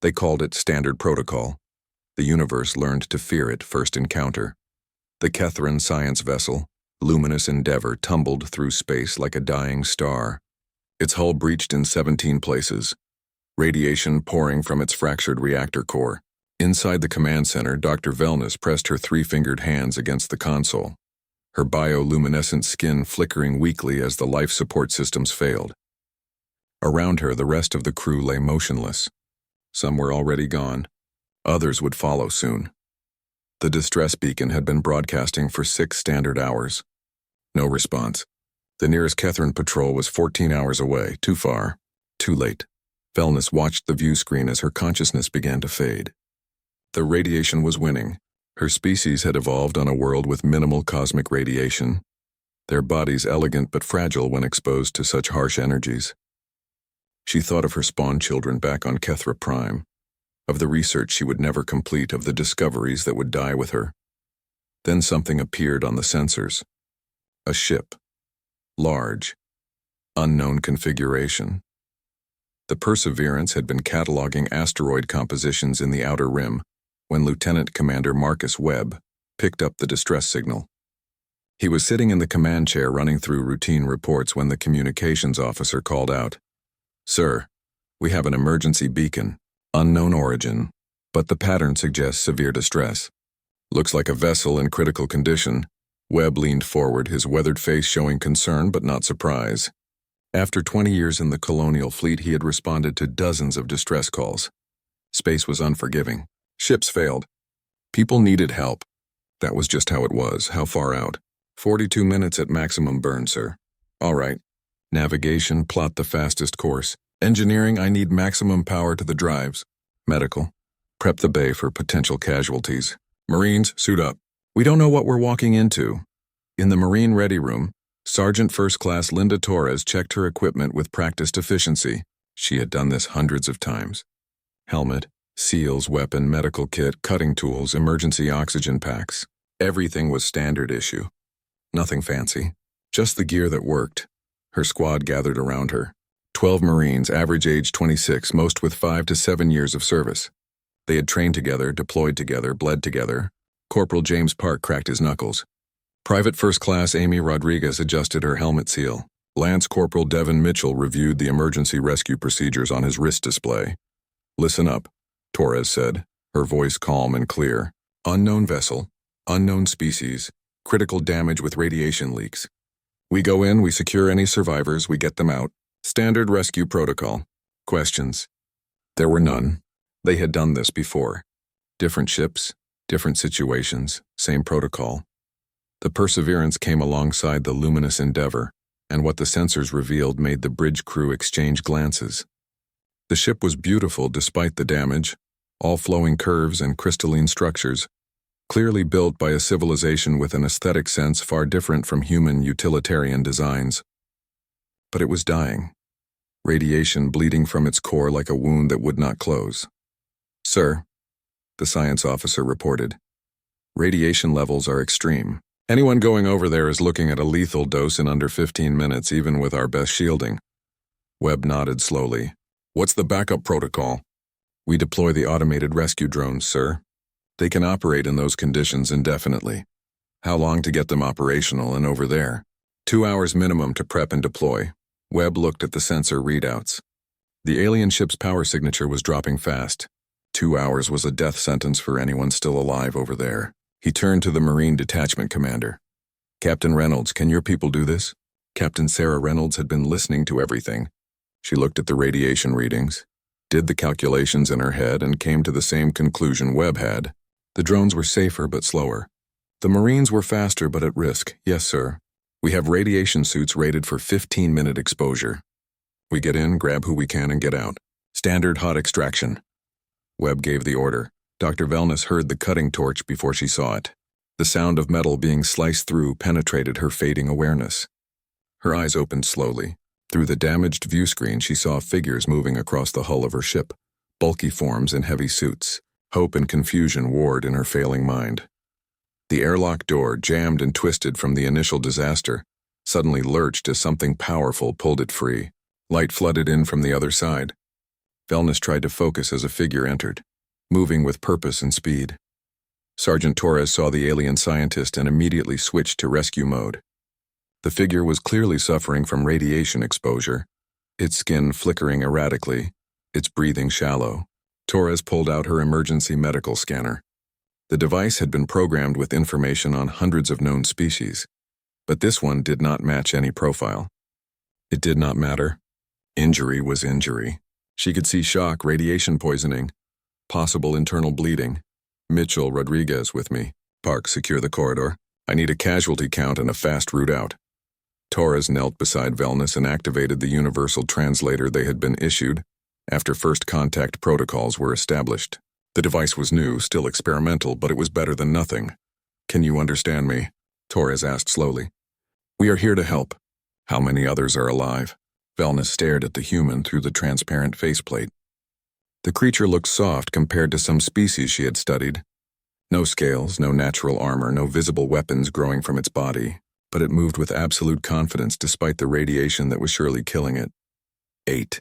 They called it Standard Protocol. The universe learned to fear it first encounter. The Kethran science vessel, luminous endeavor, tumbled through space like a dying star. Its hull breached in 17 places, radiation pouring from its fractured reactor core. Inside the command center, Dr. Wellness pressed her three-fingered hands against the console, her bioluminescent skin flickering weakly as the life support systems failed. Around her, the rest of the crew lay motionless. Some were already gone. Others would follow soon. The distress beacon had been broadcasting for 6 standard hours. No response. The nearest Kethran patrol was 14 hours away, too far, too late. Wellness watched the view screen as her consciousness began to fade. The radiation was winning. Her species had evolved on a world with minimal cosmic radiation, their bodies elegant but fragile when exposed to such harsh energies. She thought of her spawn children back on Kethra Prime, of the research she would never complete, of the discoveries that would die with her. Then something appeared on the sensors. A ship. Large. Unknown configuration. The Perseverance had been cataloging asteroid compositions in the outer rim when Lieutenant Commander Marcus Webb picked up the distress signal. He was sitting in the command chair running through routine reports when the communications officer called out, "Sir, we have an emergency beacon, unknown origin, but the pattern suggests severe distress. Looks like a vessel in critical condition." Webb leaned forward, his weathered face showing concern but not surprise. After 20 years in the colonial fleet, he had responded to dozens of distress calls. Space was unforgiving. Ships failed. People needed help. That was just how it was. How far out? 42 minutes at maximum burn, sir. All right. Navigation, plot the fastest course. Engineering, I need maximum power to the drives. Medical, prep the bay for potential casualties. Marines, suit up. We don't know what we're walking into. In the Marine Ready Room, Sergeant First Class Linda Torres checked her equipment with practiced efficiency. She had done this hundreds of times. Helmet, SEALs, weapon, medical kit, cutting tools, emergency oxygen packs. Everything was standard issue. Nothing fancy. Just the gear that worked. Her squad gathered around her. 12 Marines, average age 26, most with 5 to 7 years of service. They had trained together, deployed together, bled together. Corporal James Park cracked his knuckles. Private First Class Amy Rodriguez adjusted her helmet seal. Lance Corporal Devin Mitchell reviewed the emergency rescue procedures on his wrist display. "Listen up," Torres said, her voice calm and clear. "Unknown vessel, unknown species, critical damage with radiation leaks. We go in, we secure any survivors, we get them out. Standard rescue protocol. Questions?" There were none. They had done this before. Different ships, different situations, same protocol. The Perseverance came alongside the luminous Endeavor, and what the sensors revealed made the bridge crew exchange glances. The ship was beautiful despite the damage, all flowing curves and crystalline structures, clearly built by a civilization with an aesthetic sense far different from human utilitarian designs. But it was dying, radiation bleeding from its core like a wound that would not close. "Sir," the science officer reported, "radiation levels are extreme. Anyone going over there is looking at a lethal dose in under 15 minutes, even with our best shielding." Webb nodded slowly. "What's the backup protocol?" "We deploy the automated rescue drones, sir. They can operate in those conditions indefinitely." "How long to get them operational and over there?" 2 hours minimum to prep and deploy." Webb looked at the sensor readouts. The alien ship's power signature was dropping fast. 2 hours was a death sentence for anyone still alive over there. He turned to the Marine Detachment Commander. "Captain Reynolds, can your people do this?" Captain Sarah Reynolds had been listening to everything. She looked at the radiation readings, did the calculations in her head, and came to the same conclusion Webb had. The drones were safer but slower. The Marines were faster but at risk. "Yes, sir. We have radiation suits rated for 15-minute exposure. We get in, grab who we can, and get out. Standard hot extraction." Webb gave the order. Dr. Wellness heard the cutting torch before she saw it. The sound of metal being sliced through penetrated her fading awareness. Her eyes opened slowly. Through the damaged view screen, she saw figures moving across the hull of her ship, bulky forms in heavy suits. Hope and confusion warred in her failing mind. The airlock door, jammed and twisted from the initial disaster, suddenly lurched as something powerful pulled it free. Light flooded in from the other side. Wellness tried to focus as a figure entered, moving with purpose and speed. Sergeant Torres saw the alien scientist and immediately switched to rescue mode. The figure was clearly suffering from radiation exposure, its skin flickering erratically, its breathing shallow. Torres pulled out her emergency medical scanner. The device had been programmed with information on hundreds of known species, but this one did not match any profile. It did not matter. Injury was injury. She could see shock, radiation poisoning, possible internal bleeding. Mitchell Rodriguez with me. Park, secure the corridor. I need a casualty count and a fast route out. Torres knelt beside Wellness and activated the universal translator they had been issued after first contact protocols were established. The device was new, still experimental, but it was better than nothing. Can you understand me? Torres asked slowly. We are here to help. How many others are alive? Wellness stared at the human through the transparent faceplate. The creature looked soft compared to some species she had studied. No scales, no natural armor, no visible weapons growing from its body, but it moved with absolute confidence despite the radiation that was surely killing it. 8.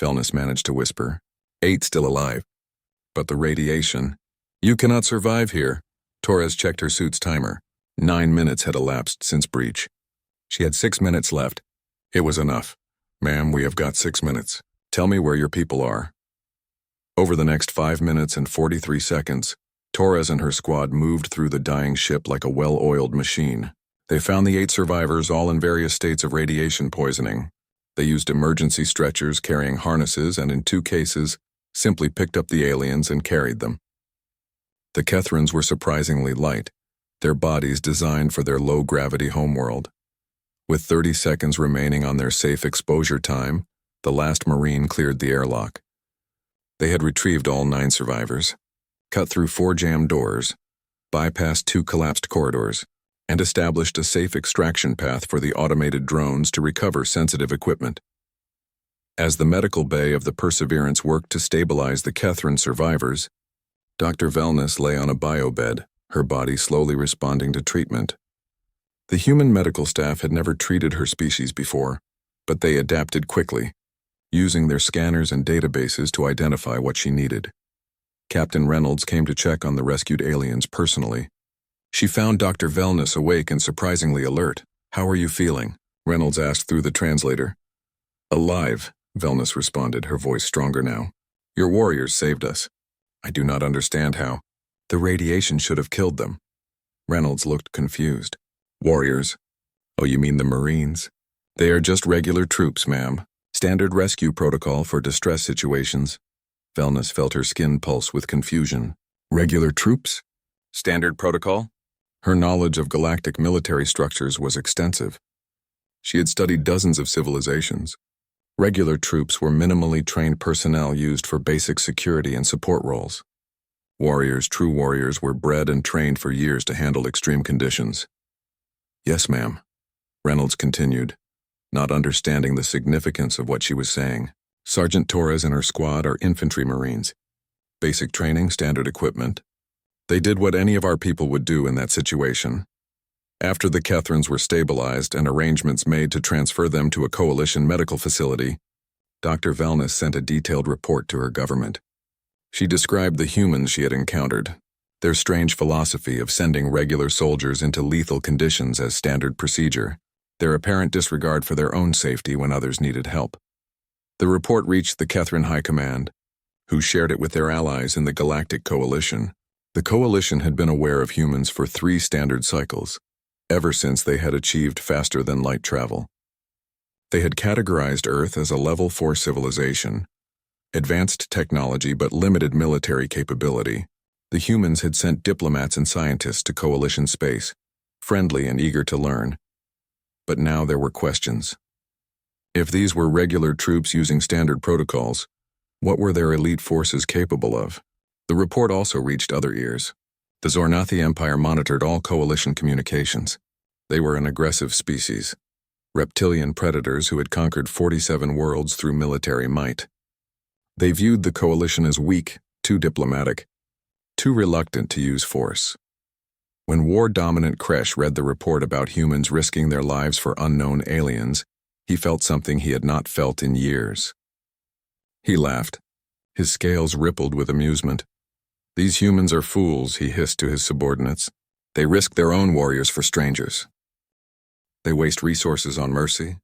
Wellness managed to whisper. 8 still alive. But the radiation. You cannot survive here. Torres checked her suit's timer. 9 minutes had elapsed since breach. She had 6 minutes left. It was enough. Ma'am, we have got 6 minutes. Tell me where your people are. Over the next 5 minutes and 43 seconds, Torres and her squad moved through the dying ship like a well-oiled machine. They found the 8 survivors all in various states of radiation poisoning. They used emergency stretchers carrying harnesses and, in 2 cases, simply picked up the aliens and carried them. The Kethrans were surprisingly light, their bodies designed for their low-gravity homeworld. With 30 seconds remaining on their safe exposure time, the last Marine cleared the airlock. They had retrieved all 9 survivors, cut through 4 jammed doors, bypassed 2 collapsed corridors, and established a safe extraction path for the automated drones to recover sensitive equipment. As the medical bay of the Perseverance worked to stabilize the Kethran survivors, Dr. Wellness lay on a biobed, her body slowly responding to treatment. The human medical staff had never treated her species before, but they adapted quickly, using their scanners and databases to identify what she needed. Captain Reynolds came to check on the rescued aliens personally. She found Dr. Wellness awake and surprisingly alert. How are you feeling? Reynolds asked through the translator. Alive, Wellness responded, her voice stronger now. Your warriors saved us. I do not understand how. The radiation should have killed them. Reynolds looked confused. Warriors? Oh, you mean the Marines? They are just regular troops, ma'am. Standard rescue protocol for distress situations. Wellness felt her skin pulse with confusion. Regular troops? Standard protocol? Her knowledge of galactic military structures was extensive. She had studied dozens of civilizations. Regular troops were minimally trained personnel used for basic security and support roles. Warriors, true warriors, were bred and trained for years to handle extreme conditions. Yes, ma'am, Reynolds continued, not understanding the significance of what she was saying. Sergeant Torres and her squad are infantry Marines. Basic training, standard equipment. They did what any of our people would do in that situation. After the Kethrans were stabilized and arrangements made to transfer them to a coalition medical facility, Dr. Wellness sent a detailed report to her government. She described the humans she had encountered, their strange philosophy of sending regular soldiers into lethal conditions as standard procedure, their apparent disregard for their own safety when others needed help. The report reached the Kethran High Command, who shared it with their allies in the Galactic Coalition. The Coalition had been aware of humans for 3 standard cycles, ever since they had achieved faster-than-light travel. They had categorized Earth as a Level 4 civilization, advanced technology but limited military capability. The humans had sent diplomats and scientists to Coalition space, friendly and eager to learn. But now there were questions. If these were regular troops using standard protocols, what were their elite forces capable of? The report also reached other ears. The Zornathi Empire monitored all Coalition communications. They were an aggressive species, reptilian predators who had conquered 47 worlds through military might. They viewed the Coalition as weak, too diplomatic, too reluctant to use force. When war-dominant Kresh read the report about humans risking their lives for unknown aliens, he felt something he had not felt in years. He laughed. His scales rippled with amusement. "These humans are fools," he hissed to his subordinates. "They risk their own warriors for strangers. They waste resources on mercy.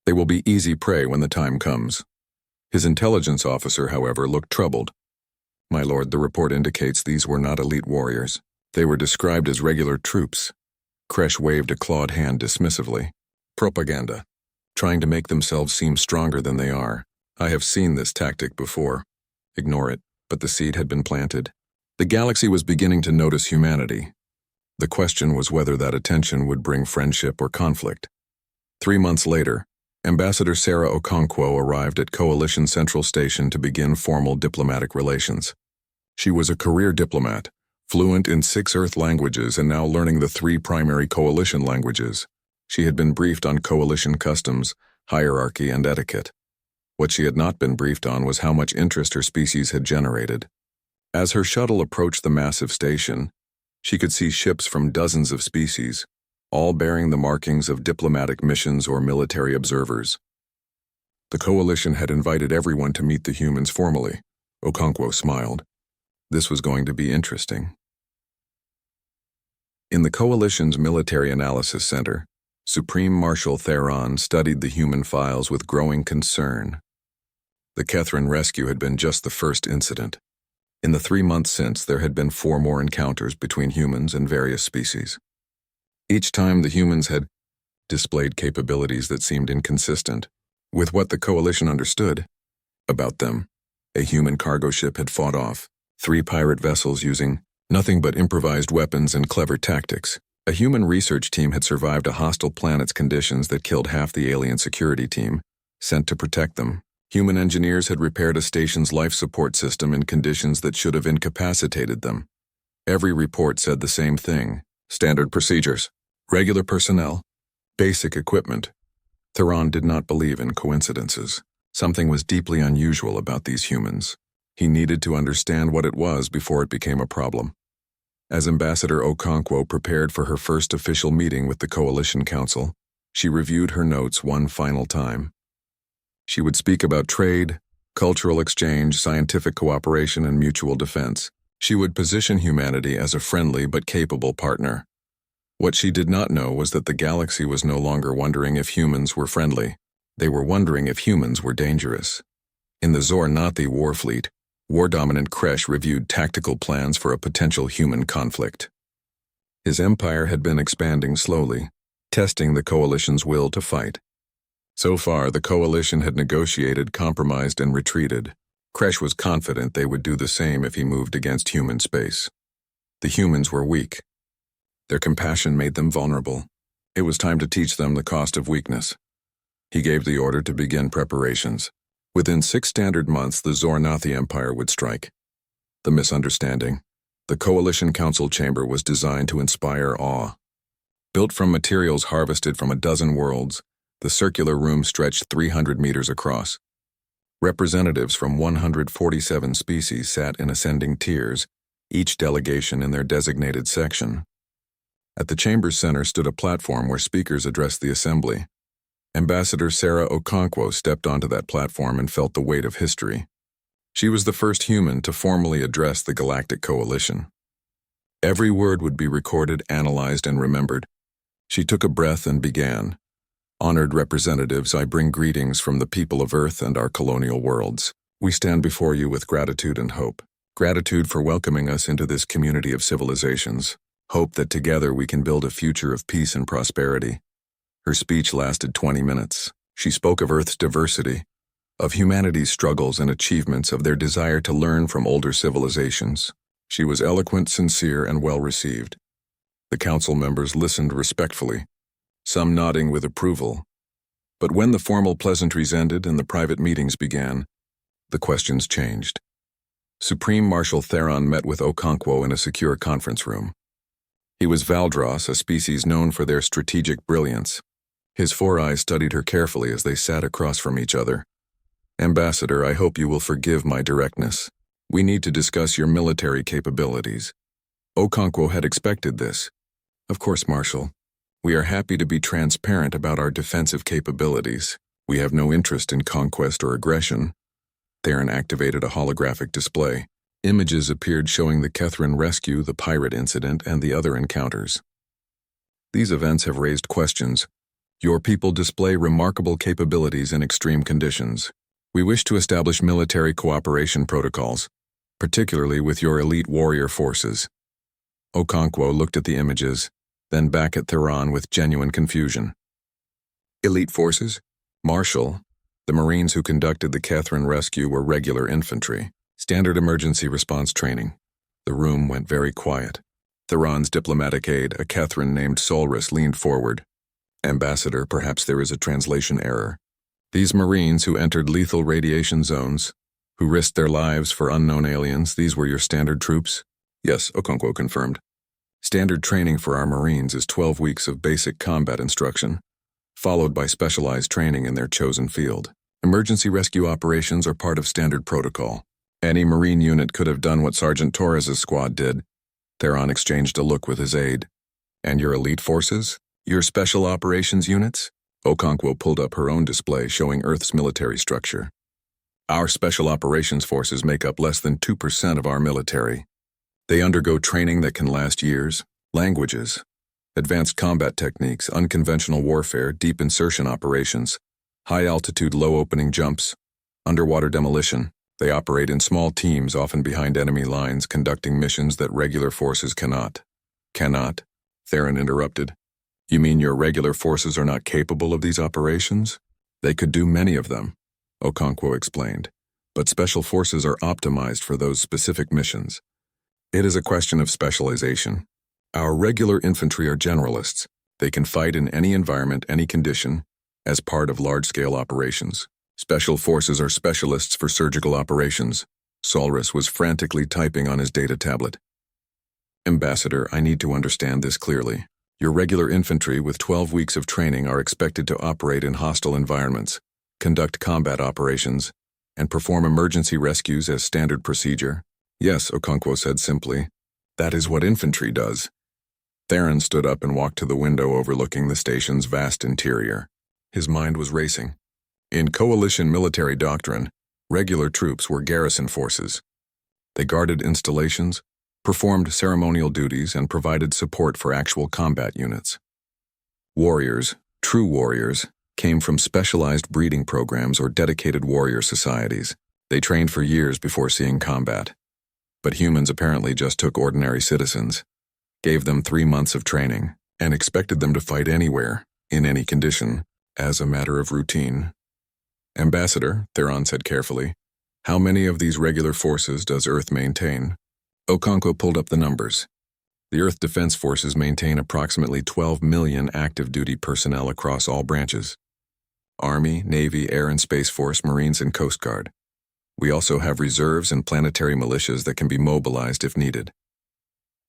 They will be easy prey when the time comes." His intelligence officer, however, looked troubled. "My lord, the report indicates these were not elite warriors. They were described as regular troops." Kresh waved a clawed hand dismissively. "Propaganda. Trying to make themselves seem stronger than they are. I have seen this tactic before." Ignore it, but the seed had been planted. The galaxy was beginning to notice humanity. The question was whether that attention would bring friendship or conflict. 3 months later, Ambassador Sarah Okonkwo arrived at Coalition Central Station to begin formal diplomatic relations. She was a career diplomat, fluent in 6 Earth languages and now learning the 3 primary Coalition languages. She had been briefed on Coalition customs, hierarchy, and etiquette. What she had not been briefed on was how much interest her species had generated. As her shuttle approached the massive station, she could see ships from dozens of species, all bearing the markings of diplomatic missions or military observers. The Coalition had invited everyone to meet the humans formally. Okonkwo smiled. This was going to be interesting. In the Coalition's Military Analysis Center, Supreme Marshal Theron studied the human files with growing concern. The Kethrin rescue had been just the first incident. In the 3 months since, there had been 4 more encounters between humans and various species. Each time the humans had displayed capabilities that seemed inconsistent with what the Coalition understood about them. A human cargo ship had fought off 3 pirate vessels using nothing but improvised weapons and clever tactics. A human research team had survived a hostile planet's conditions that killed half the alien security team, sent to protect them. Human engineers had repaired a station's life support system in conditions that should have incapacitated them. Every report said the same thing: standard procedures, regular personnel, basic equipment. Theron did not believe in coincidences. Something was deeply unusual about these humans. He needed to understand what it was before it became a problem. As Ambassador Okonkwo prepared for her first official meeting with the Coalition Council, she reviewed her notes one final time. She would speak about trade, cultural exchange, scientific cooperation, and mutual defense. She would position humanity as a friendly but capable partner. What she did not know was that the galaxy was no longer wondering if humans were friendly. They were wondering if humans were dangerous. In the Zor-Nathi war fleet, war-dominant Kresh reviewed tactical plans for a potential human conflict. His empire had been expanding slowly, testing the Coalition's will to fight. So far, the Coalition had negotiated, compromised, and retreated. Kresh was confident they would do the same if he moved against human space. The humans were weak. Their compassion made them vulnerable. It was time to teach them the cost of weakness. He gave the order to begin preparations. Within 6 standard months, the Zor-Nathi Empire would strike. The misunderstanding. The Coalition Council chamber was designed to inspire awe. Built from materials harvested from a dozen worlds, the circular room stretched 300 meters across. Representatives from 147 species sat in ascending tiers, each delegation in their designated section. At the chamber's center stood a platform where speakers addressed the assembly. Ambassador Sarah Okonkwo stepped onto that platform and felt the weight of history. She was the first human to formally address the Galactic Coalition. Every word would be recorded, analyzed, and remembered. She took a breath and began. "Honored representatives, I bring greetings from the people of Earth and our colonial worlds. We stand before you with gratitude and hope. Gratitude for welcoming us into this community of civilizations. Hope that together we can build a future of peace and prosperity." Her speech lasted 20 minutes. She spoke of Earth's diversity, of humanity's struggles and achievements, of their desire to learn from older civilizations. She was eloquent, sincere, and well-received. The council members listened respectfully, some nodding with approval. But when the formal pleasantries ended and the private meetings began, the questions changed. Supreme Marshal Theron met with Okonkwo in a secure conference room. He was Valdros, a species known for their strategic brilliance. His 4 eyes studied her carefully as they sat across from each other. "Ambassador, I hope you will forgive my directness. We need to discuss your military capabilities." Okonkwo had expected this. "Of course, Marshal. We are happy to be transparent about our defensive capabilities. We have no interest in conquest or aggression. Theron activated a holographic display. Images appeared showing the Kethrin rescue, the pirate incident, and the other encounters. These events have raised questions. Your people display remarkable capabilities in extreme conditions. We wish to establish military cooperation protocols, particularly with your elite warrior forces. Okonkwo looked at the images, then back at Theron with genuine confusion. Elite forces? Marshal, the Marines who conducted the Kethrin rescue were regular infantry. Standard emergency response training. The room went very quiet. Theron's diplomatic aide, a Kethrin named Solris, leaned forward. Ambassador, perhaps there is a translation error. These Marines who entered lethal radiation zones, who risked their lives for unknown aliens, these were your standard troops? Yes, Okonkwo confirmed. Standard training for our Marines is 12 weeks of basic combat instruction, followed by specialized training in their chosen field. Emergency rescue operations are part of standard protocol. Any Marine unit could have done what Sergeant Torres's squad did. Theron exchanged a look with his aide. And your elite forces? Your special operations units? Okonkwo pulled up her own display showing Earth's military structure. Our special operations forces make up less than 2% of our military. They undergo training that can last years, languages, advanced combat techniques, unconventional warfare, deep insertion operations, high-altitude low-opening jumps, underwater demolition. They operate in small teams, often behind enemy lines, conducting missions that regular forces cannot. Cannot? Theron interrupted. You mean your regular forces are not capable of these operations? They could do many of them, Okonkwo explained, but special forces are optimized for those specific missions. It is a question of specialization. Our regular infantry are generalists. They can fight in any environment, any condition, as part of large-scale operations. Special forces are specialists for surgical operations. Solris was frantically typing on his data tablet. Ambassador, I need to understand this clearly. Your regular infantry with 12 weeks of training are expected to operate in hostile environments, conduct combat operations, and perform emergency rescues as standard procedure? Yes, Okonkwo said simply. That is what infantry does. Theron stood up and walked to the window overlooking the station's vast interior. His mind was racing. In coalition military doctrine, regular troops were garrison forces. They guarded installations, performed ceremonial duties, and provided support for actual combat units. Warriors, true warriors, came from specialized breeding programs or dedicated warrior societies. They trained for years before seeing combat. But humans apparently just took ordinary citizens, gave them 3 months of training, and expected them to fight anywhere, in any condition, as a matter of routine. Ambassador, Theron said carefully, how many of these regular forces does Earth maintain? Okonkwo pulled up the numbers. The Earth Defense Forces maintain approximately 12 million active duty personnel across all branches. Army, Navy, Air and Space Force, Marines, and Coast Guard. We also have reserves and planetary militias that can be mobilized if needed.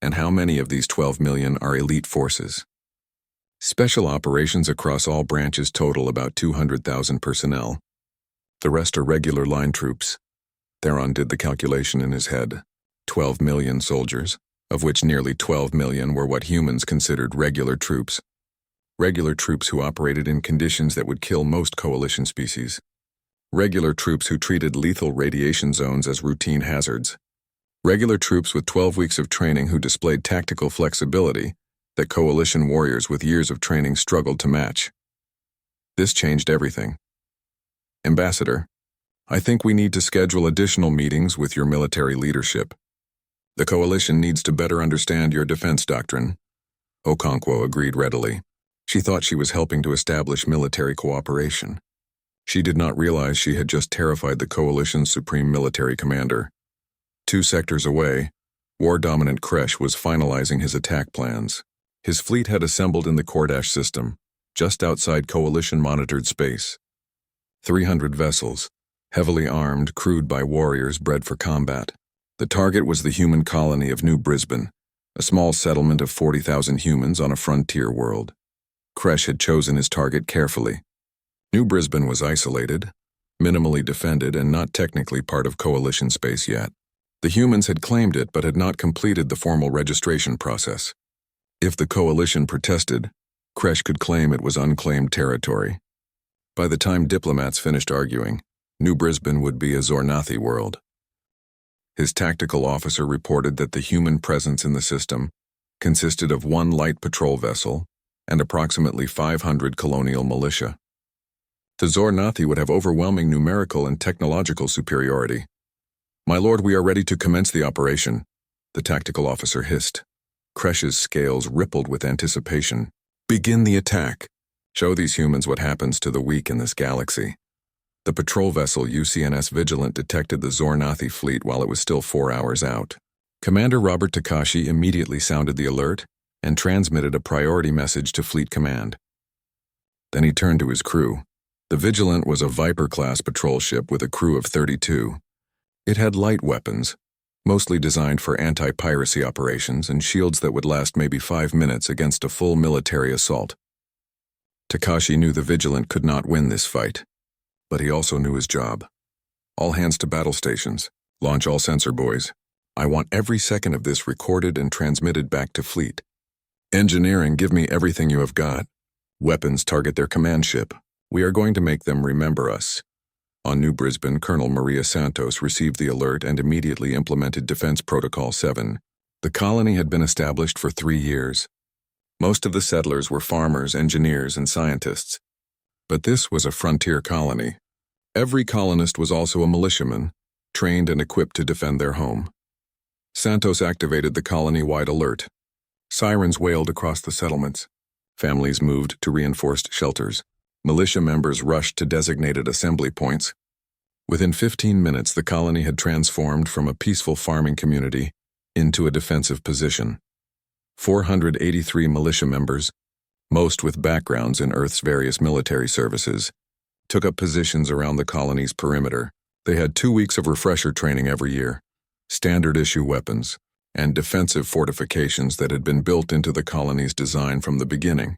And how many of these 12 million are elite forces? Special operations across all branches total about 200,000 personnel. The rest are regular line troops. Theron did the calculation in his head. 12 million soldiers, of which nearly 12 million were what humans considered regular troops. Regular troops who operated in conditions that would kill most coalition species. Regular troops who treated lethal radiation zones as routine hazards. Regular troops with 12 weeks of training who displayed tactical flexibility that coalition warriors with years of training struggled to match. This changed everything. Ambassador, I think we need to schedule additional meetings with your military leadership. The coalition needs to better understand your defense doctrine. Okonkwo agreed readily. She thought she was helping to establish military cooperation. She did not realize she had just terrified the coalition's supreme military commander. 2 sectors away, war-dominant Kresh was finalizing his attack plans. His fleet had assembled in the Kordash system, just outside coalition-monitored space. 300 vessels, heavily armed, crewed by warriors bred for combat. The target was the human colony of New Brisbane, a small settlement of 40,000 humans on a frontier world. Kresh had chosen his target carefully. New Brisbane was isolated, minimally defended, and not technically part of coalition space yet. The humans had claimed it but had not completed the formal registration process. If the coalition protested, Kresh could claim it was unclaimed territory. By the time diplomats finished arguing, New Brisbane would be a Zornathi world. His tactical officer reported that the human presence in the system consisted of one light patrol vessel and approximately 500 colonial militia. The Zornathi would have overwhelming numerical and technological superiority. "My lord, we are ready to commence the operation," the tactical officer hissed. Kresh's scales rippled with anticipation. "Begin the attack. Show these humans what happens to the weak in this galaxy." The patrol vessel UCNS Vigilant detected the Zornathi fleet while it was still 4 hours out. Commander Robert Takashi immediately sounded the alert and transmitted a priority message to Fleet Command. Then he turned to his crew. The Vigilant was a Viper-class patrol ship with a crew of 32. It had light weapons, mostly designed for anti-piracy operations, and shields that would last maybe 5 minutes against a full military assault. Takashi knew the Vigilant could not win this fight, but he also knew his job. "All hands to battle stations. Launch all sensor buoys. I want every second of this recorded and transmitted back to Fleet. Engineering, give me everything you have got. Weapons, target their command ship. We are going to make them remember us." On New Brisbane, Colonel Maria Santos received the alert and immediately implemented Defense Protocol 7. The colony had been established for 3 years. Most of the settlers were farmers, engineers, and scientists. But this was a frontier colony. Every colonist was also a militiaman, trained and equipped to defend their home. Santos activated the colony-wide alert. Sirens wailed across the settlements. Families moved to reinforced shelters. Militia members rushed to designated assembly points. Within 15 minutes, the colony had transformed from a peaceful farming community into a defensive position. 483 militia members, most with backgrounds in Earth's various military services, took up positions around the colony's perimeter. They had 2 weeks of refresher training every year, standard-issue weapons, and defensive fortifications that had been built into the colony's design from the beginning.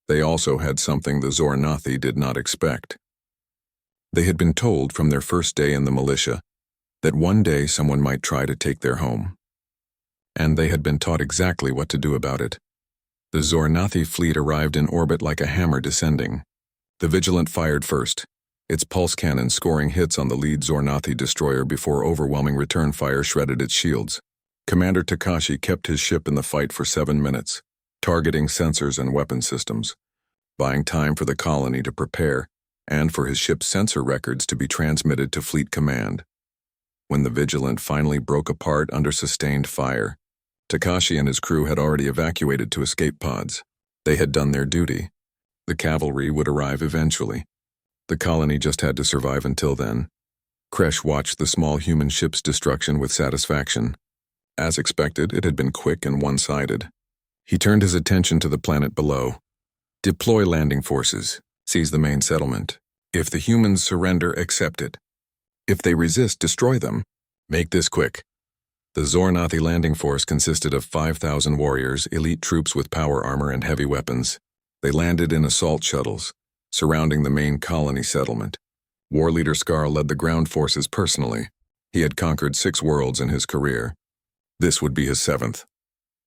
They also had something the Zornathi did not expect. They had been told from their first day in the militia that one day someone might try to take their home. And they had been taught exactly what to do about it. The Zornathi fleet arrived in orbit like a hammer descending. The Vigilant fired first, its pulse cannon scoring hits on the lead Zornathi destroyer before overwhelming return fire shredded its shields. Commander Takashi kept his ship in the fight for 7 minutes, targeting sensors and weapon systems, buying time for the colony to prepare and for his ship's sensor records to be transmitted to Fleet Command. When the Vigilant finally broke apart under sustained fire, Takashi and his crew had already evacuated to escape pods. They had done their duty. The cavalry would arrive eventually. The colony just had to survive until then. Kresh watched the small human ship's destruction with satisfaction. As expected, it had been quick and one-sided. He turned his attention to the planet below. Deploy landing forces. Seize the main settlement. If the humans surrender, accept it. If they resist, destroy them. Make this quick. The Zornathi landing force consisted of 5,000 warriors, elite troops with power armor and heavy weapons. They landed in assault shuttles, surrounding the main colony settlement. War leader Scar led the ground forces personally. He had conquered 6 worlds in his career. This would be his 7th.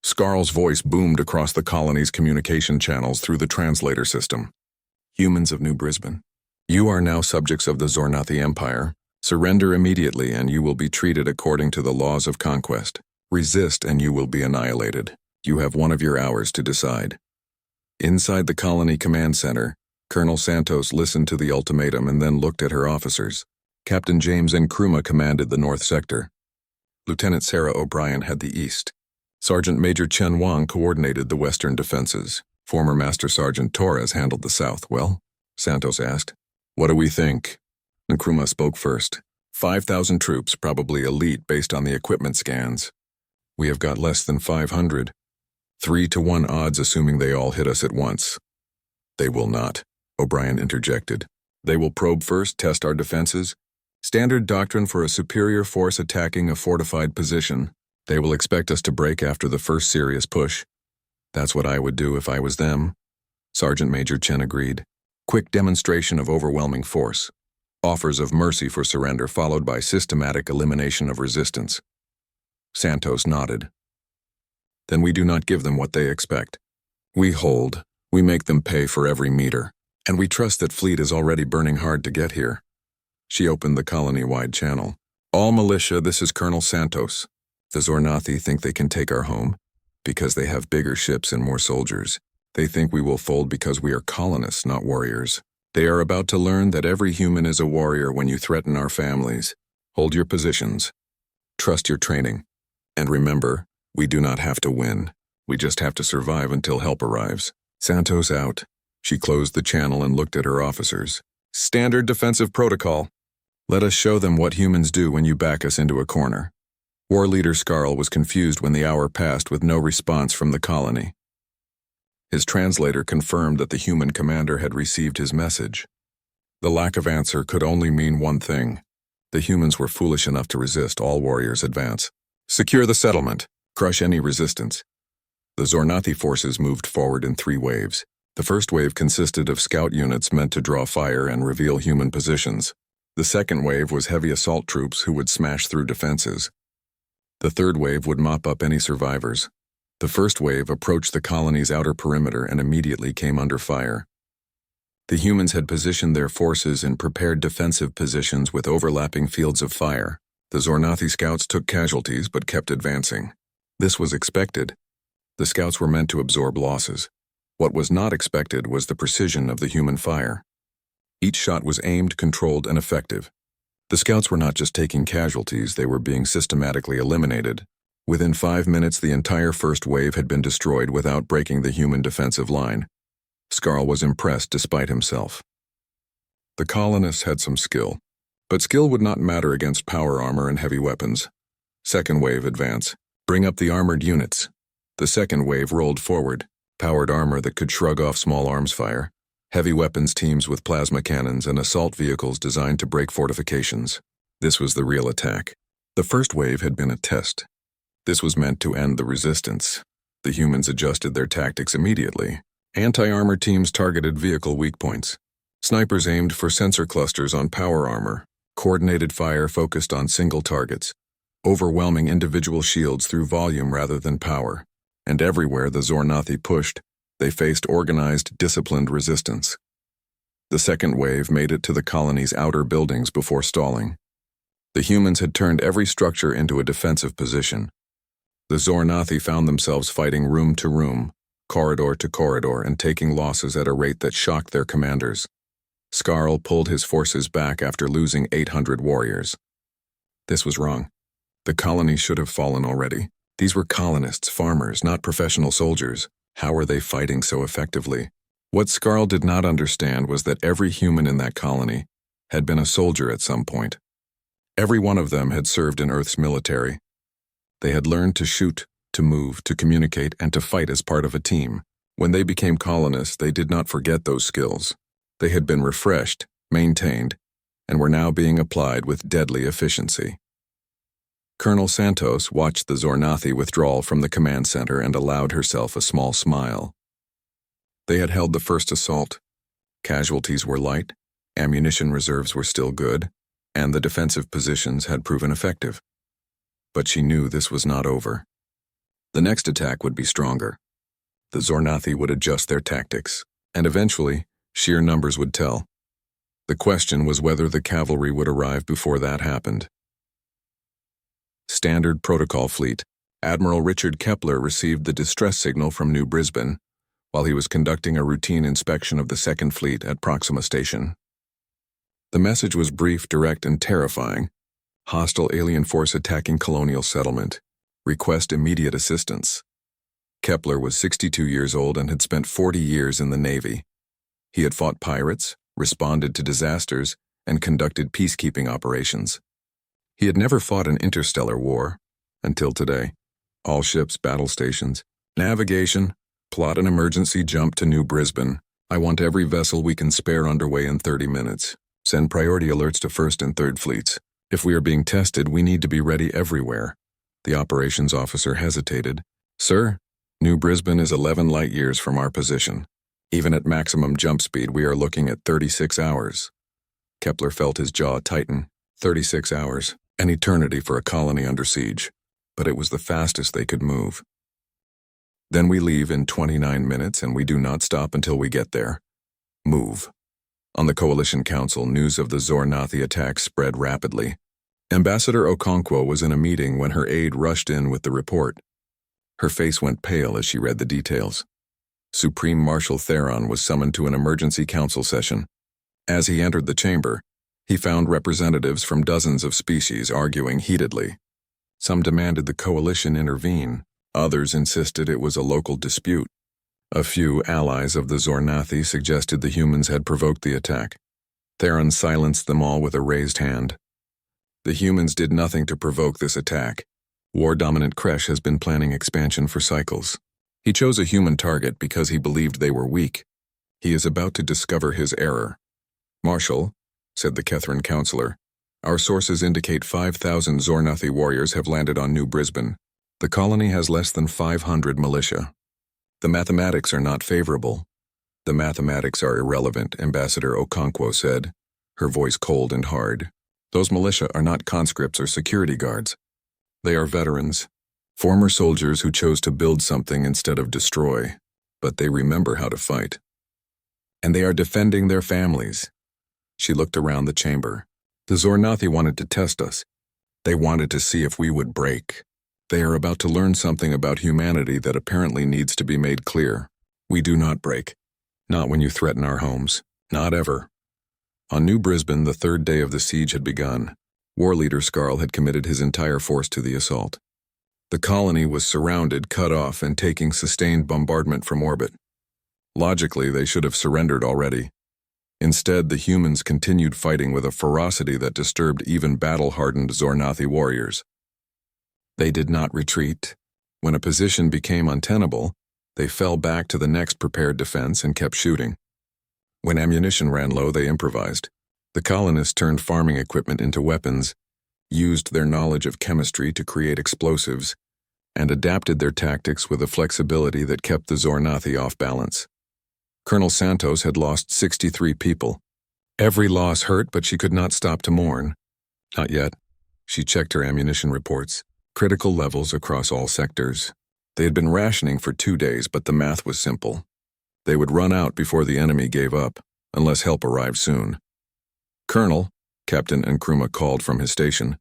Scarl's voice boomed across the colony's communication channels through the translator system. "Humans of New Brisbane, you are now subjects of the Zornathi Empire. Surrender immediately and you will be treated according to the laws of conquest. Resist and you will be annihilated. You have 1 of your hours to decide." Inside the colony command center, Colonel Santos listened to the ultimatum and then looked at her officers. Captain James Nkrumah commanded the North Sector. Lieutenant Sarah O'Brien had the East. Sergeant Major Chen Wang coordinated the Western defenses. Former Master Sergeant Torres handled the South. "Well?" Santos asked. "What do we think?" Nkrumah spoke first. 5,000 troops, probably elite based on the equipment scans. We have got less than 500. 3-to-1 odds assuming they all hit us at once. They will not, O'Brien interjected. They will probe first, test our defenses. Standard doctrine for a superior force attacking a fortified position. They will expect us to break after the first serious push. That's what I would do if I was them. Sergeant Major Chen agreed. Quick demonstration of overwhelming force. Offers of mercy for surrender followed by systematic elimination of resistance. Santos nodded. Then we do not give them what they expect. We hold, we make them pay for every meter, and we trust that Fleet is already burning hard to get here. She opened the colony-wide channel. All militia, this is Colonel Santos. The Zornathi think they can take our home because they have bigger ships and more soldiers. They think we will fold because we are colonists, not warriors. They are about to learn that every human is a warrior when you threaten our families. Hold your positions. Trust your training. And remember, we do not have to win. We just have to survive until help arrives. Santos out. She closed the channel and looked at her officers. Standard defensive protocol. Let us show them what humans do when you back us into a corner. War leader Skarl was confused when the hour passed with no response from the colony. His translator confirmed that the human commander had received his message. The lack of answer could only mean one thing. The humans were foolish enough to resist all warriors' advance. Secure the settlement. Crush any resistance. The Zornathi forces moved forward in 3 waves. The first wave consisted of scout units meant to draw fire and reveal human positions. The second wave was heavy assault troops who would smash through defenses. The third wave would mop up any survivors. The first wave approached the colony's outer perimeter and immediately came under fire. The humans had positioned their forces in prepared defensive positions with overlapping fields of fire. The Zornathi scouts took casualties but kept advancing. This was expected. The scouts were meant to absorb losses. What was not expected was the precision of the human fire. Each shot was aimed, controlled, and effective. The scouts were not just taking casualties, they were being systematically eliminated. Within 5 minutes, the entire first wave had been destroyed without breaking the human defensive line. Skarl was impressed despite himself. The colonists had some skill, but skill would not matter against power armor and heavy weapons. Second wave advance. Bring up the armored units. The second wave rolled forward. Powered armor that could shrug off small arms fire. Heavy weapons teams with plasma cannons and assault vehicles designed to break fortifications. This was the real attack. The first wave had been a test. This was meant to end the resistance. The humans adjusted their tactics immediately. Anti-armor teams targeted vehicle weak points. Snipers aimed for sensor clusters on power armor. Coordinated fire focused on single targets. Overwhelming individual shields through volume rather than power. And everywhere the Zornathi pushed, they faced organized, disciplined resistance. The second wave made it to the colony's outer buildings before stalling. The humans had turned every structure into a defensive position. The Zornathi found themselves fighting room to room, corridor to corridor, and taking losses at a rate that shocked their commanders. Skarl pulled his forces back after losing 800 warriors. This was wrong. The colony should have fallen already. These were colonists, farmers, not professional soldiers. How were they fighting so effectively? What Skarl did not understand was that every human in that colony had been a soldier at some point. Every one of them had served in Earth's military. They had learned to shoot, to move, to communicate, and to fight as part of a team. When they became colonists, they did not forget those skills. They had been refreshed, maintained, and were now being applied with deadly efficiency. Colonel Santos watched the Zornathi withdrawal from the command center and allowed herself a small smile. They had held the first assault. Casualties were light, ammunition reserves were still good, and the defensive positions had proven effective. But she knew this was not over. The next attack would be stronger. The Zornathi would adjust their tactics, and eventually, sheer numbers would tell. The question was whether the cavalry would arrive before that happened. Standard Protocol Fleet, Admiral Richard Kepler received the distress signal from New Brisbane while he was conducting a routine inspection of the Second Fleet at Proxima Station. The message was brief, direct, and terrifying. Hostile alien force attacking colonial settlement. Request immediate assistance. Kepler was 62 years old and had spent 40 years in the Navy. He had fought pirates, responded to disasters, and conducted peacekeeping operations. He had never fought an interstellar war, until today. All ships, battle stations, navigation, plot an emergency jump to New Brisbane. I want every vessel we can spare underway in 30 minutes. Send priority alerts to First and Third Fleets. If we are being tested, we need to be ready everywhere. The operations officer hesitated. Sir, New Brisbane is 11 light years from our position. Even at maximum jump speed, we are looking at 36 hours. Kepler felt his jaw tighten. 36 hours. An eternity for a colony under siege. But it was the fastest they could move. Then we leave in 29 minutes and we do not stop until we get there. Move. On the Coalition Council, news of the Zor-Nathi attack spread rapidly. Ambassador Okonkwo was in a meeting when her aide rushed in with the report. Her face went pale as she read the details. Supreme Marshal Theron was summoned to an emergency council session. As he entered the chamber, he found representatives from dozens of species arguing heatedly. Some demanded the coalition intervene, others insisted it was a local dispute. A few allies of the Zor-Nathi suggested the humans had provoked the attack. Theron silenced them all with a raised hand. The humans did nothing to provoke this attack. War-dominant Kresh has been planning expansion for cycles. He chose a human target because he believed they were weak. He is about to discover his error. Marshal, said the Kethran counselor, our sources indicate 5,000 Zor-Nathi warriors have landed on New Brisbane. The colony has less than 500 militia. The mathematics are not favorable. The mathematics are irrelevant, Ambassador Okonkwo said, her voice cold and hard. Those militia are not conscripts or security guards. They are veterans, former soldiers who chose to build something instead of destroy, but they remember how to fight. And they are defending their families. She looked around the chamber. The Zor-Nathi wanted to test us. They wanted to see if we would break. They are about to learn something about humanity that apparently needs to be made clear. We do not break. Not when you threaten our homes. Not ever. On New Brisbane, the third day of the siege had begun. War leader Skarl had committed his entire force to the assault. The colony was surrounded, cut off, and taking sustained bombardment from orbit. Logically, they should have surrendered already. Instead, the humans continued fighting with a ferocity that disturbed even battle-hardened Zor-Nathi warriors. They did not retreat. When a position became untenable, they fell back to the next prepared defense and kept shooting. When ammunition ran low, they improvised. The colonists turned farming equipment into weapons, used their knowledge of chemistry to create explosives, and adapted their tactics with a flexibility that kept the Zor-Nathi off balance. Colonel Santos had lost 63 people. Every loss hurt, but she could not stop to mourn. Not yet. She checked her ammunition reports. Critical levels across all sectors. They had been rationing for 2 days, but the math was simple. They would run out before the enemy gave up, unless help arrived soon. Colonel, Captain Nkrumah called from his station.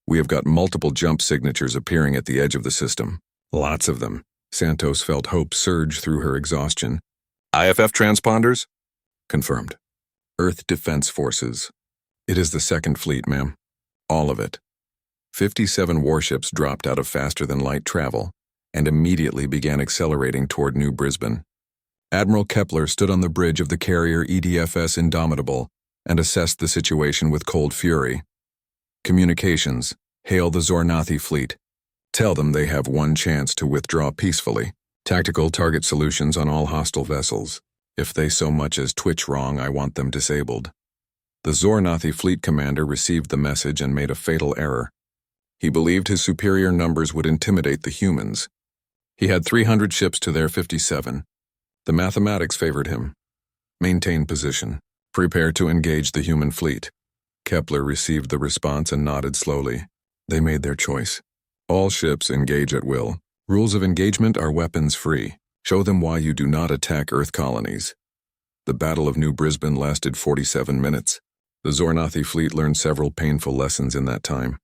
We have got multiple jump signatures appearing at the edge of the system. Lots of them. Santos felt hope surge through her exhaustion. IFF transponders? Confirmed. Earth Defense Forces. It is the Second Fleet, ma'am. All of it. 57 warships dropped out of faster-than-light travel and immediately began accelerating toward New Brisbane. Admiral Kepler stood on the bridge of the carrier EDFS Indomitable and assessed the situation with cold fury. Communications. Hail the Zor-Nathi fleet. Tell them they have one chance to withdraw peacefully. Tactical target solutions on all hostile vessels. If they so much as twitch wrong, I want them disabled. The Zor-Nathi fleet commander received the message and made a fatal error. He believed his superior numbers would intimidate the humans. He had 300 ships to their 57. The mathematics favored him. Maintain position. Prepare to engage the human fleet. Kepler received the response and nodded slowly. They made their choice. All ships engage at will. Rules of engagement are weapons-free. Show them why you do not attack Earth colonies. The Battle of New Brisbane lasted 47 minutes. The Zor-Nathi fleet learned several painful lessons in that time.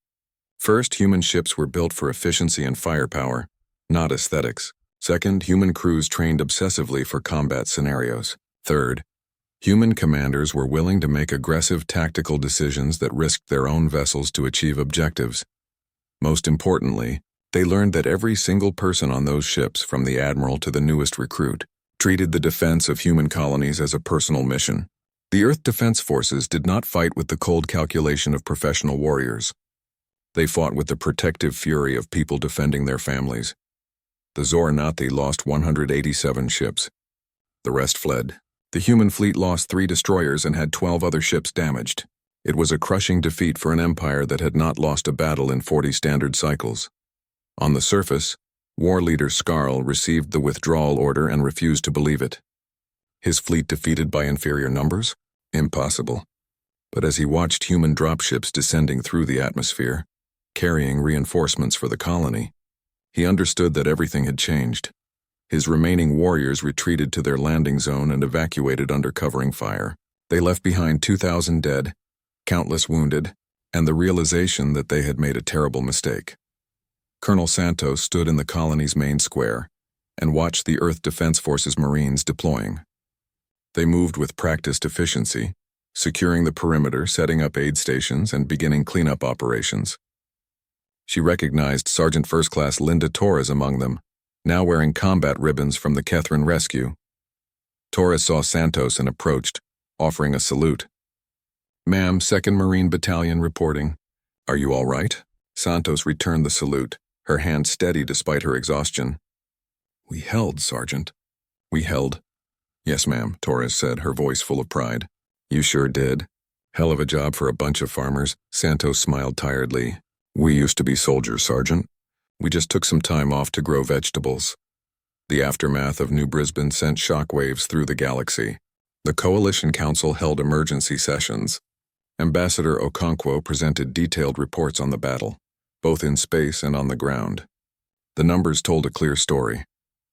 First, human ships were built for efficiency and firepower, not aesthetics. Second, human crews trained obsessively for combat scenarios. Third, human commanders were willing to make aggressive tactical decisions that risked their own vessels to achieve objectives. Most importantly, they learned that every single person on those ships, from the admiral to the newest recruit, treated the defense of human colonies as a personal mission. The Earth Defense Forces did not fight with the cold calculation of professional warriors. They fought with the protective fury of people defending their families. The Zor-Nathi lost 187 ships. The rest fled. The human fleet lost 3 destroyers and had 12 other ships damaged. It was a crushing defeat for an empire that had not lost a battle in 40 standard cycles. On the surface, war leader Skarl received the withdrawal order and refused to believe it. His fleet defeated by inferior numbers? Impossible. But as he watched human dropships descending through the atmosphere, carrying reinforcements for the colony, he understood that everything had changed. His remaining warriors retreated to their landing zone and evacuated under covering fire. They left behind 2,000 dead, countless wounded, and the realization that they had made a terrible mistake. Colonel Santos stood in the colony's main square and watched the Earth Defense Forces Marines deploying. They moved with practiced efficiency, securing the perimeter, setting up aid stations, and beginning cleanup operations. She recognized Sergeant First Class Linda Torres among them, now wearing combat ribbons from the Catherine Rescue. Torres saw Santos and approached, offering a salute. "Ma'am, 2nd Marine Battalion reporting. Are you all right?" Santos returned the salute, her hand steady despite her exhaustion. "We held, Sergeant." "We held?" "Yes, ma'am," Torres said, her voice full of pride. "You sure did. Hell of a job for a bunch of farmers." Santos smiled tiredly. "We used to be soldiers, Sergeant. We just took some time off to grow vegetables." The aftermath of New Brisbane sent shockwaves through the galaxy. The Coalition Council held emergency sessions. Ambassador Okonkwo presented detailed reports on the battle, both in space and on the ground. The numbers told a clear story.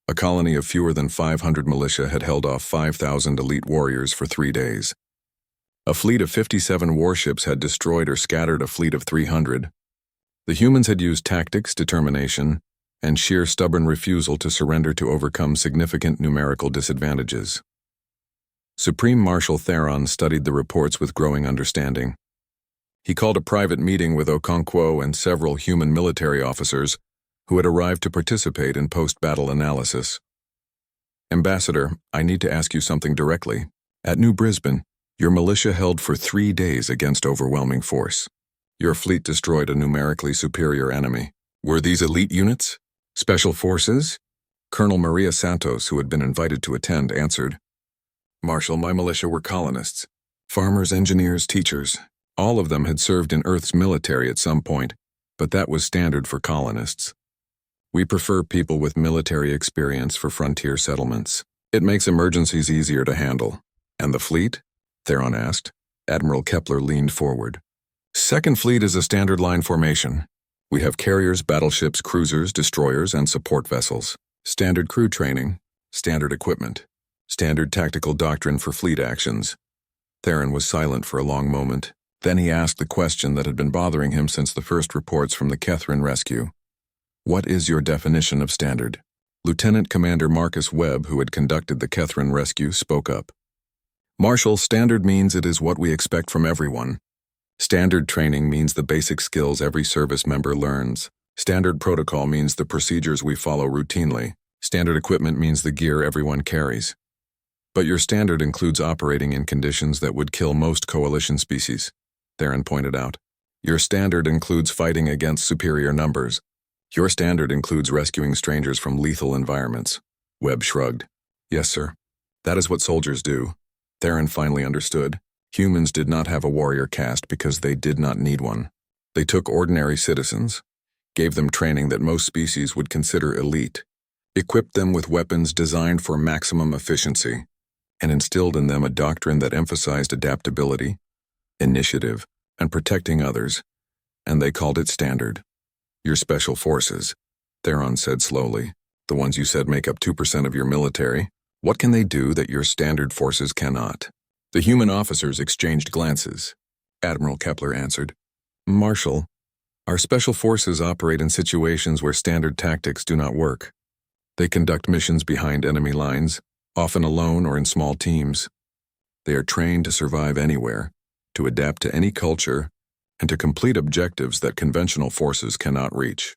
A colony of fewer than 500 militia had held off 5,000 elite warriors for 3 days. A fleet of 57 warships had destroyed or scattered a fleet of 300. The humans had used tactics, determination, and sheer stubborn refusal to surrender to overcome significant numerical disadvantages. Supreme Marshal Theron studied the reports with growing understanding. He called a private meeting with Okonkwo and several human military officers who had arrived to participate in post-battle analysis. "Ambassador, I need to ask you something directly. At New Brisbane, your militia held for 3 days against overwhelming force. Your fleet destroyed a numerically superior enemy. Were these elite units? Special forces?" Colonel Maria Santos, who had been invited to attend, answered. "Marshal, my militia were colonists. Farmers, engineers, teachers. All of them had served in Earth's military at some point, but that was standard for colonists. We prefer people with military experience for frontier settlements. It makes emergencies easier to handle." "And the fleet?" Theron asked. Admiral Kepler leaned forward. "Second Fleet is a standard line formation. We have carriers, battleships, cruisers, destroyers, and support vessels. Standard crew training, standard equipment, standard tactical doctrine for fleet actions." Theron was silent for a long moment. Then he asked the question that had been bothering him since the first reports from the Catherine Rescue. "What is your definition of standard?" Lieutenant Commander Marcus Webb, who had conducted the Catherine Rescue, spoke up. "Marshal, standard means it is what we expect from everyone. Standard training means the basic skills every service member learns. Standard protocol means the procedures we follow routinely. Standard equipment means the gear everyone carries. But your standard includes operating in conditions that would kill most coalition species," Theron pointed out. "Your standard includes fighting against superior numbers. Your standard includes rescuing strangers from lethal environments." Webb shrugged. "Yes, sir. That is what soldiers do." Theron finally understood. Humans did not have a warrior caste because they did not need one. They took ordinary citizens, gave them training that most species would consider elite, equipped them with weapons designed for maximum efficiency, and instilled in them a doctrine that emphasized adaptability, initiative, and protecting others, and they called it standard. "Your special forces," Theron said slowly, "the ones you said make up 2% of your military, what can they do that your standard forces cannot?" The human officers exchanged glances. Admiral Kepler answered, "Marshal, our special forces operate in situations where standard tactics do not work. They conduct missions behind enemy lines, often alone or in small teams. They are trained to survive anywhere, to adapt to any culture, and to complete objectives that conventional forces cannot reach.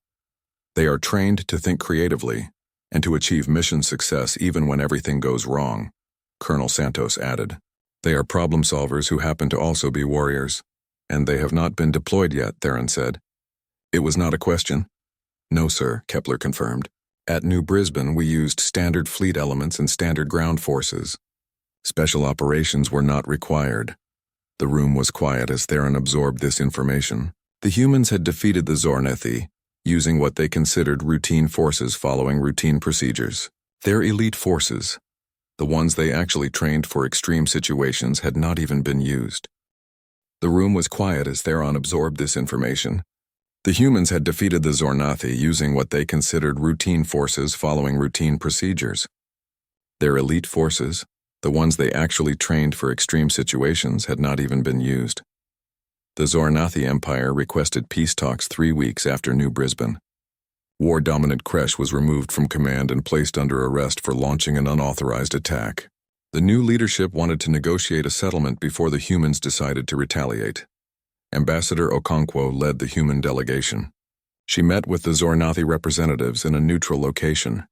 They are trained to think creatively and to achieve mission success even when everything goes wrong," Colonel Santos added. "They are problem solvers who happen to also be warriors, and they have not been deployed yet," Theron said. "It was not a question." "No, sir," Kepler confirmed. "At New Brisbane, we used standard fleet elements and standard ground forces. Special operations were not required." The room was quiet as Theron absorbed this information. The humans had defeated the Zornethi, using what they considered routine forces following routine procedures. Their elite forces, the ones they actually trained for extreme situations, had not even been used. The room was quiet as Theron absorbed this information. The humans had defeated the Zornathi using what they considered routine forces following routine procedures. Their elite forces, The ones they actually trained for extreme situations had not even been used. The Zornathi Empire requested peace talks 3 weeks after New Brisbane. War-dominant Kresh was removed from command and placed under arrest for launching an unauthorized attack. The new leadership wanted to negotiate a settlement before the humans decided to retaliate. Ambassador Okonkwo led the human delegation. She met with the Zornathi representatives in a neutral location,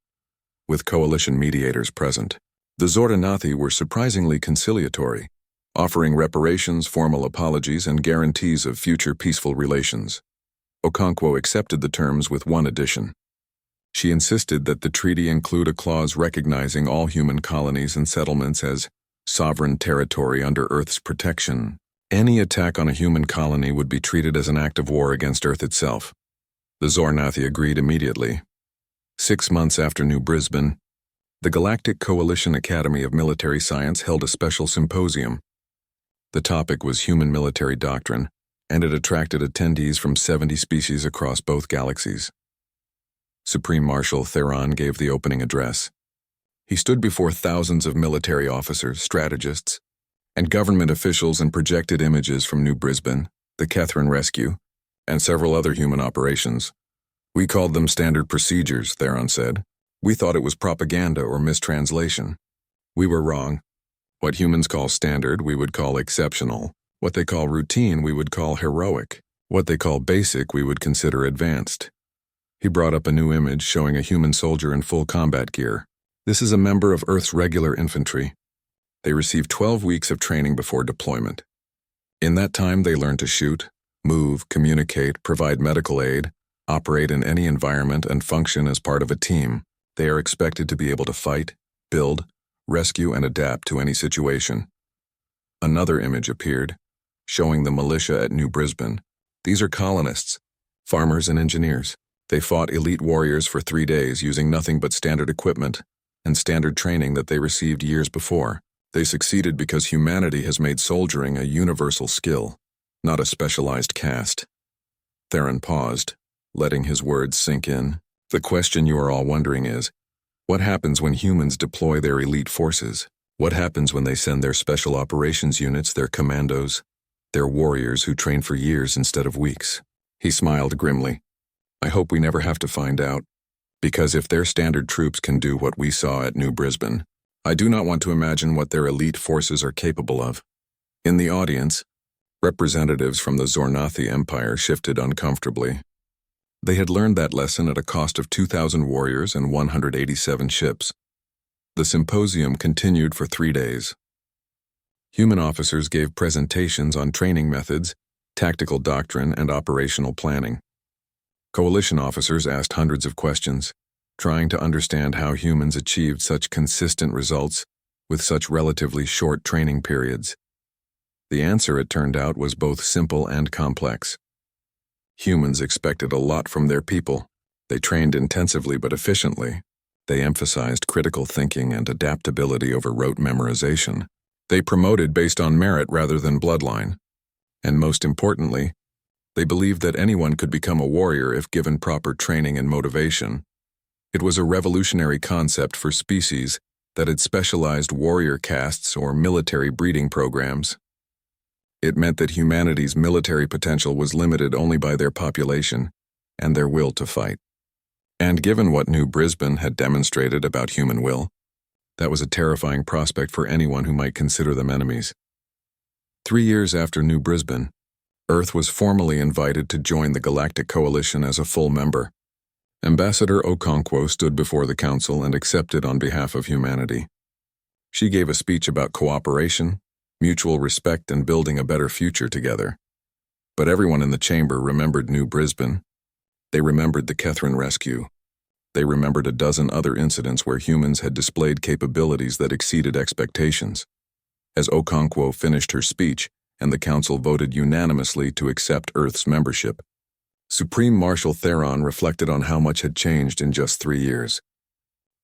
with coalition mediators present. The Zornathi were surprisingly conciliatory, offering reparations, formal apologies, and guarantees of future peaceful relations. Okonkwo accepted the terms with one addition. She insisted that the treaty include a clause recognizing all human colonies and settlements as sovereign territory under Earth's protection. Any attack on a human colony would be treated as an act of war against Earth itself. The Zornathi agreed immediately. 6 months after New Brisbane, the Galactic Coalition Academy of Military Science held a special symposium. The topic was human military doctrine, and it attracted attendees from 70 species across both galaxies. Supreme Marshal Theron gave the opening address. He stood before thousands of military officers, strategists, and government officials and projected images from New Brisbane, the Catherine rescue, and several other human operations. "We called them standard procedures," Theron said. "We thought it was propaganda or mistranslation. We were wrong. What humans call standard, we would call exceptional. What they call routine, we would call heroic. What they call basic, we would consider advanced." He brought up a new image showing a human soldier in full combat gear. This is a member of Earth's regular infantry. They receive 12 weeks of training before deployment. In that time, they learn to shoot, move, communicate, provide medical aid, operate in any environment, and function as part of a team. They are expected to be able to fight, build, rescue, and adapt to any situation. Another image appeared, showing the militia at New Brisbane. These are colonists, farmers, and engineers. They fought elite warriors for 3 days using nothing but standard equipment and standard training that they received years before. They succeeded because humanity has made soldiering a universal skill, not a specialized caste. Theron paused, letting his words sink in. The question you are all wondering is, what happens when humans deploy their elite forces? What happens when they send their special operations units, their commandos, their warriors who train for years instead of weeks? He smiled grimly. I hope we never have to find out, because if their standard troops can do what we saw at New Brisbane, I do not want to imagine what their elite forces are capable of. In the audience, representatives from the Zornathi Empire shifted uncomfortably. They had learned that lesson at a cost of 2,000 warriors and 187 ships. The symposium continued for 3 days. Human officers gave presentations on training methods, tactical doctrine, and operational planning. Coalition officers asked hundreds of questions, trying to understand how humans achieved such consistent results with such relatively short training periods. The answer, it turned out, was both simple and complex. Humans expected a lot from their people. They trained intensively but efficiently. They emphasized critical thinking and adaptability over rote memorization. They promoted based on merit rather than bloodline. And most importantly, they believed that anyone could become a warrior if given proper training and motivation. It was a revolutionary concept for species that had specialized warrior castes or military breeding programs. It meant that humanity's military potential was limited only by their population and their will to fight. And given what New Brisbane had demonstrated about human will, that was a terrifying prospect for anyone who might consider them enemies. 3 years after New Brisbane, Earth was formally invited to join the Galactic Coalition as a full member. Ambassador Okonkwo stood before the council and accepted on behalf of humanity. She gave a speech about cooperation, mutual respect, and building a better future together. But everyone in the chamber remembered New Brisbane. They remembered the Catherine rescue. They remembered a dozen other incidents where humans had displayed capabilities that exceeded expectations. As Okonkwo finished her speech, and the council voted unanimously to accept Earth's membership, Supreme Marshal Theron reflected on how much had changed in just 3 years.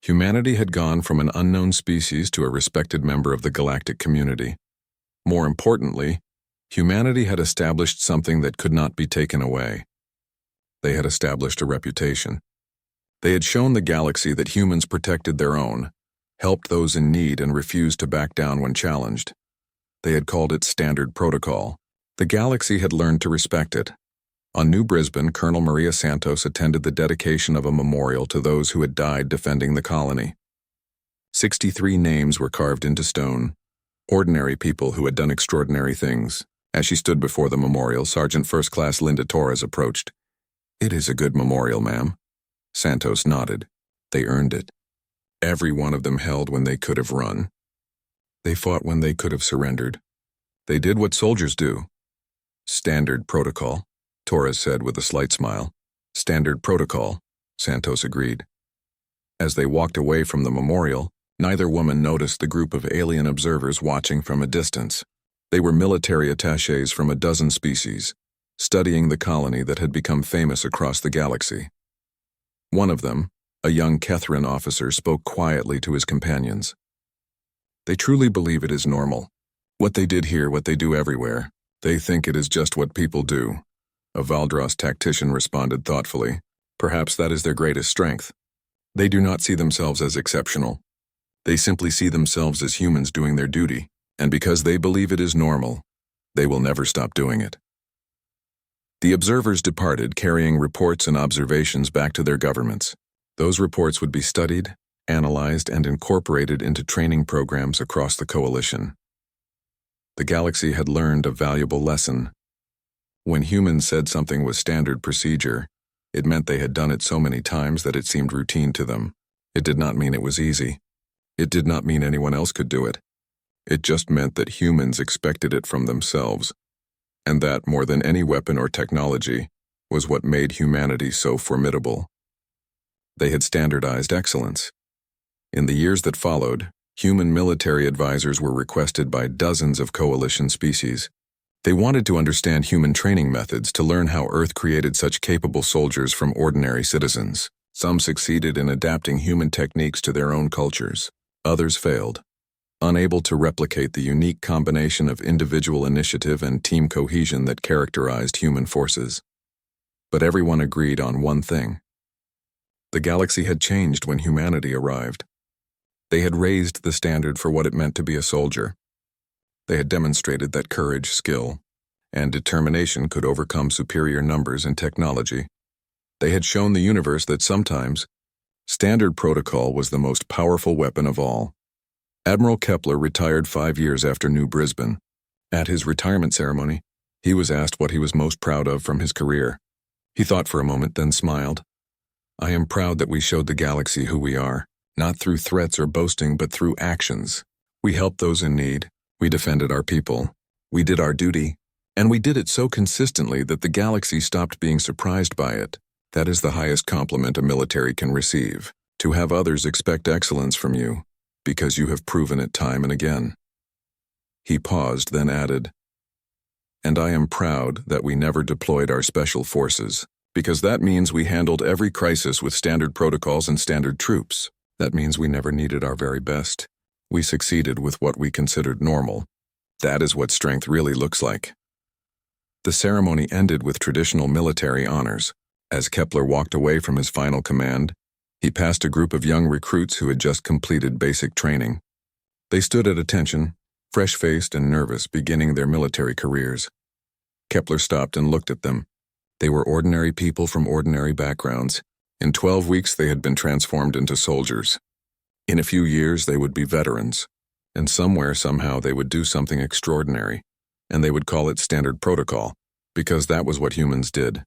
Humanity had gone from an unknown species to a respected member of the galactic community. More importantly, humanity had established something that could not be taken away. They had established a reputation. They had shown the galaxy that humans protected their own, helped those in need and refused to back down when challenged. They had called it standard protocol. The galaxy had learned to respect it. On New Brisbane, Colonel Maria Santos attended the dedication of a memorial to those who had died defending the colony. 63 names were carved into stone, ordinary people who had done extraordinary things. As she stood before the memorial, Sergeant First Class Linda Torres approached. "It is a good memorial, ma'am." Santos nodded. "They earned it. Every one of them held when they could have run. They fought when they could have surrendered. They did what soldiers do." "Standard protocol," Torres said with a slight smile. "Standard protocol," Santos agreed. As they walked away from the memorial, neither woman noticed the group of alien observers watching from a distance. They were military attachés from a dozen species, studying the colony that had become famous across the galaxy. One of them, a young Kethran officer, spoke quietly to his companions. "They truly believe it is normal. What they did here, what they do everywhere. They think it is just what people do." A Valdros tactician responded thoughtfully. "Perhaps that is their greatest strength. They do not see themselves as exceptional. They simply see themselves as humans doing their duty, and because they believe it is normal, they will never stop doing it." The observers departed, carrying reports and observations back to their governments. Those reports would be studied, analyzed, and incorporated into training programs across the coalition. The galaxy had learned a valuable lesson. When humans said something was standard procedure, it meant they had done it so many times that it seemed routine to them. It did not mean it was easy. It did not mean anyone else could do it. It just meant that humans expected it from themselves, and that, more than any weapon or technology, was what made humanity so formidable. They had standardized excellence. In the years that followed, human military advisors were requested by dozens of coalition species. They wanted to understand human training methods to learn how Earth created such capable soldiers from ordinary citizens. Some succeeded in adapting human techniques to their own cultures. Others failed, unable to replicate the unique combination of individual initiative and team cohesion that characterized human forces. But everyone agreed on one thing. The galaxy had changed when humanity arrived. They had raised the standard for what it meant to be a soldier. They had demonstrated that courage, skill, and determination could overcome superior numbers and technology. They had shown the universe that sometimes standard protocol was the most powerful weapon of all. Admiral Kepler retired 5 years after New Brisbane. At his retirement ceremony, he was asked what he was most proud of from his career. He thought for a moment, then smiled. "I am proud that we showed the galaxy who we are, not through threats or boasting, but through actions. We helped those in need. We defended our people. We did our duty. And we did it so consistently that the galaxy stopped being surprised by it. That is the highest compliment a military can receive, to have others expect excellence from you, because you have proven it time and again." He paused, then added, "And I am proud that we never deployed our special forces, because that means we handled every crisis with standard protocols and standard troops. That means we never needed our very best. We succeeded with what we considered normal. That is what strength really looks like." The ceremony ended with traditional military honors. As Kepler walked away from his final command, he passed a group of young recruits who had just completed basic training. They stood at attention, fresh-faced and nervous, beginning their military careers. Kepler stopped and looked at them. They were ordinary people from ordinary backgrounds. In 12 weeks, they had been transformed into soldiers. In a few years, they would be veterans. And somewhere, somehow, they would do something extraordinary. And they would call it standard protocol, because that was what humans did.